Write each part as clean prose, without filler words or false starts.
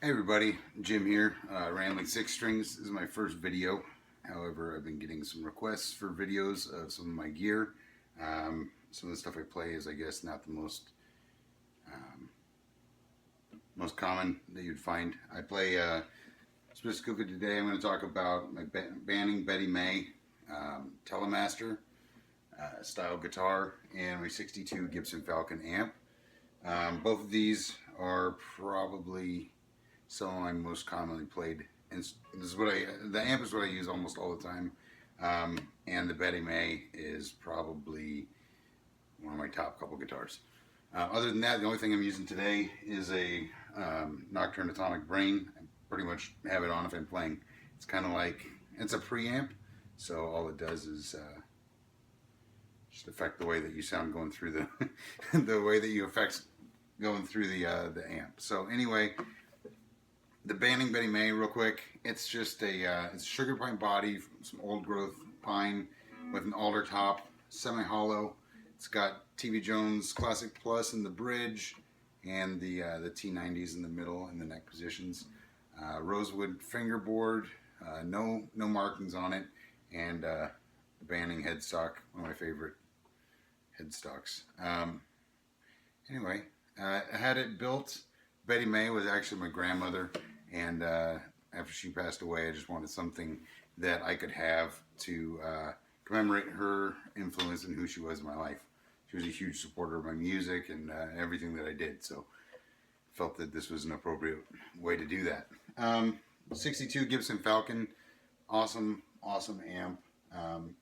Hey everybody, Jim here, Rambling Six Strings. This is my first video. However, I've been getting some requests for videos of some of my gear. Some of the stuff I play is, I guess, not the most common that you'd find. I play, specifically today, I'm going to talk about my Banning Betty May Telemaster style guitar and my 62 Gibson Falcon amp. Both of these are probably some of my most commonly played, and this is what the amp is what I use almost all the time, and the Betty May is probably one of my top couple guitars. Other than that, the only thing I'm using today is a Nocturne Atomic Brain. I pretty much have it on if I'm playing. It's kind of like, it's a preamp, so all it does is just affect the way that you sound going through the the way that you affect going through the amp. So anyway, the Banning Betty May, real quick, it's just a it's a sugar pine body, some old growth pine with an alder top, semi-hollow. It's got TV Jones Classic Plus in the bridge and the T90s in the middle and the neck positions. Rosewood fingerboard, no markings on it, and the Banning headstock, one of my favorite headstocks. Anyway, I had it built. Betty May was actually my grandmother, and after she passed away, I just wanted something that I could have to commemorate her influence and who she was in my life. She was a huge supporter of my music and everything that I did, so I felt that this was an appropriate way to do that. 62 Gibson Falcon, awesome amp.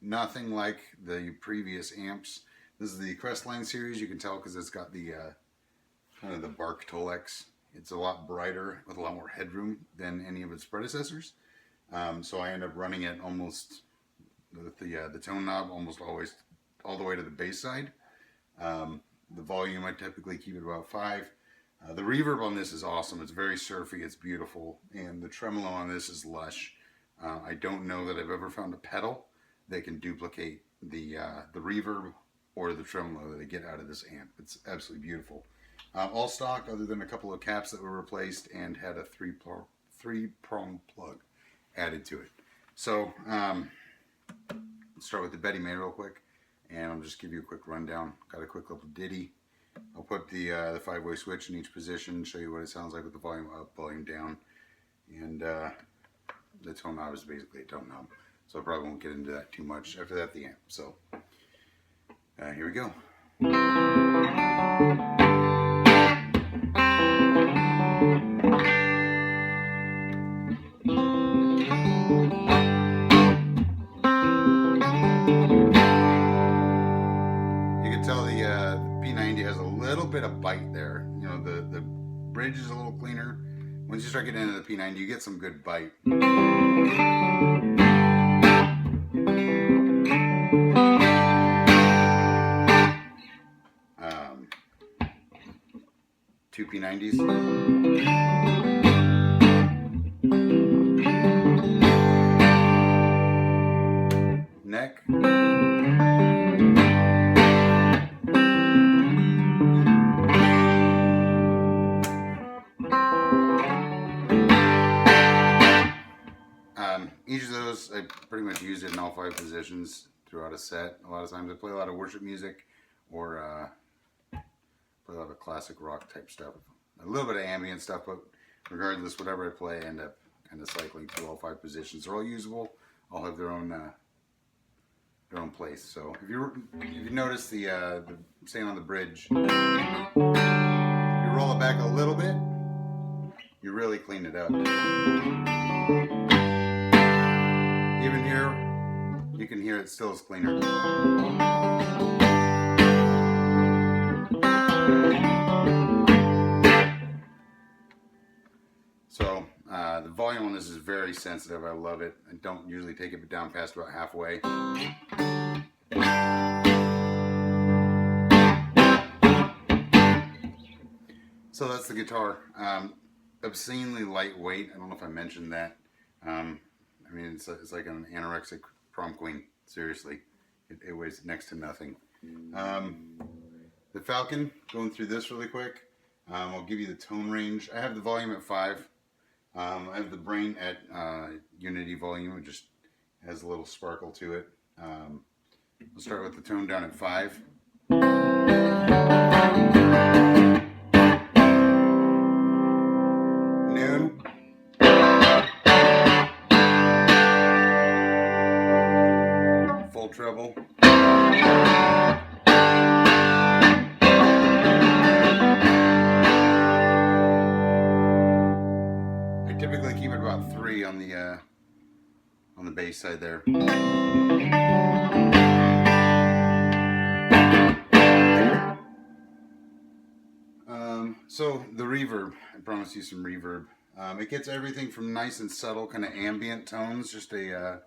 Nothing like the previous amps. This is the Crestline series. You can tell because it's got the kind of the bark Tolex. It's a lot brighter with a lot more headroom than any of its predecessors. So I end up running it almost with the tone knob almost always all the way to the bass side. The volume, I typically keep it about 5. The reverb on this is awesome. It's very surfy. It's beautiful, and the tremolo on this is lush. I don't know that I've ever found a pedal that can duplicate the reverb or the tremolo that I get out of this amp. It's absolutely beautiful. All stock, other than a couple of caps that were replaced, and had a three-prong plug added to it. So let's start with the Betty May real quick, and I'll just give you a quick rundown. Got a quick little ditty. I'll put the 5-way switch in each position, show you what it sounds like with the volume up, volume down, and the tone knob is basically a tone knob, so I probably won't get into that too much. After that, the amp. So here we go. P90 has a little bit of bite there. You know, the bridge is a little cleaner. Once you start getting into the P90, you get some good bite. 2 P90s. Neck. Each of those, I pretty much use it in all 5 positions throughout a set. A lot of times I play a lot of worship music or play a lot of classic rock type stuff. A little bit of ambient stuff, but regardless, whatever I play, I end up kind of cycling through all 5 positions. They're all usable. All have their own place. So if you notice the staying on the bridge, you roll it back a little bit, you really clean it up. Even here, you can hear it still is cleaner. So the volume on this is very sensitive. I love it. I don't usually take it down past about halfway. So that's the guitar. Obscenely lightweight. I don't know if I mentioned that. I mean, it's like an anorexic prom queen. Seriously, it weighs next to nothing. The Falcon, going through this really quick. I'll give you the tone range. I have the volume at 5. I have the brain at unity volume. It just has a little sparkle to it. We'll start with the tone down at 5. Noon. Full treble. I typically keep it about 3 on the bass side there. So the reverb, I promised you some reverb. It gets everything from nice and subtle kind of ambient tones, just a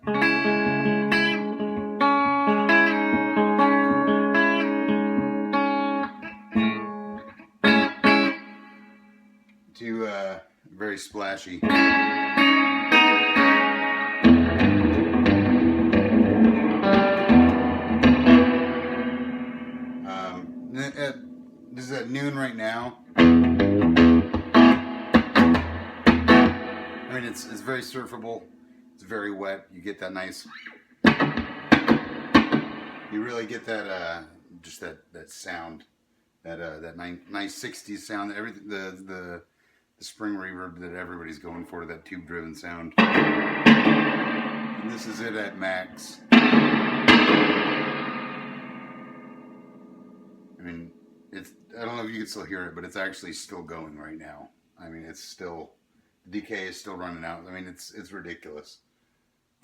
to very splashy. This is at noon right now. I mean, it's very surfable. It's very wet. You get that nice. You really get that just that sound, that nice 60s sound. Everything the spring reverb that everybody's going for, that tube-driven sound. And this is it at max. I mean, I don't know if you can still hear it, but it's actually still going right now. I mean, it's still, the decay is still running out. I mean, it's ridiculous.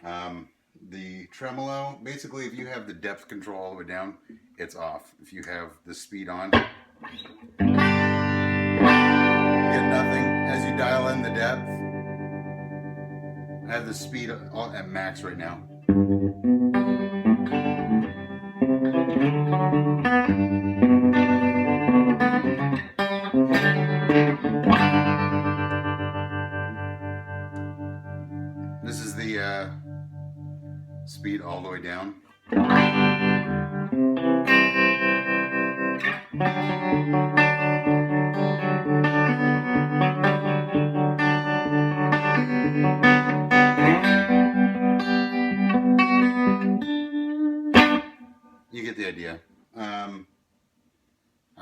The tremolo, basically, if you have the depth control all the way down, it's off. If you have the speed on, you get nothing. As you dial in the depth, I have the speed at max right now. This is the speed all the way down. You get the idea. I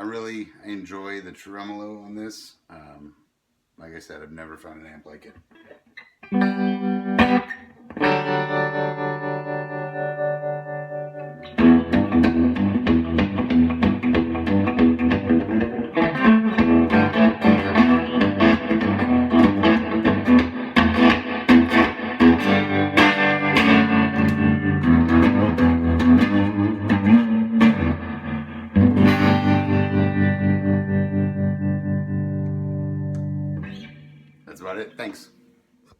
really enjoy the tremolo on this. Like I said, I've never found an amp like it. That's about it. Thanks.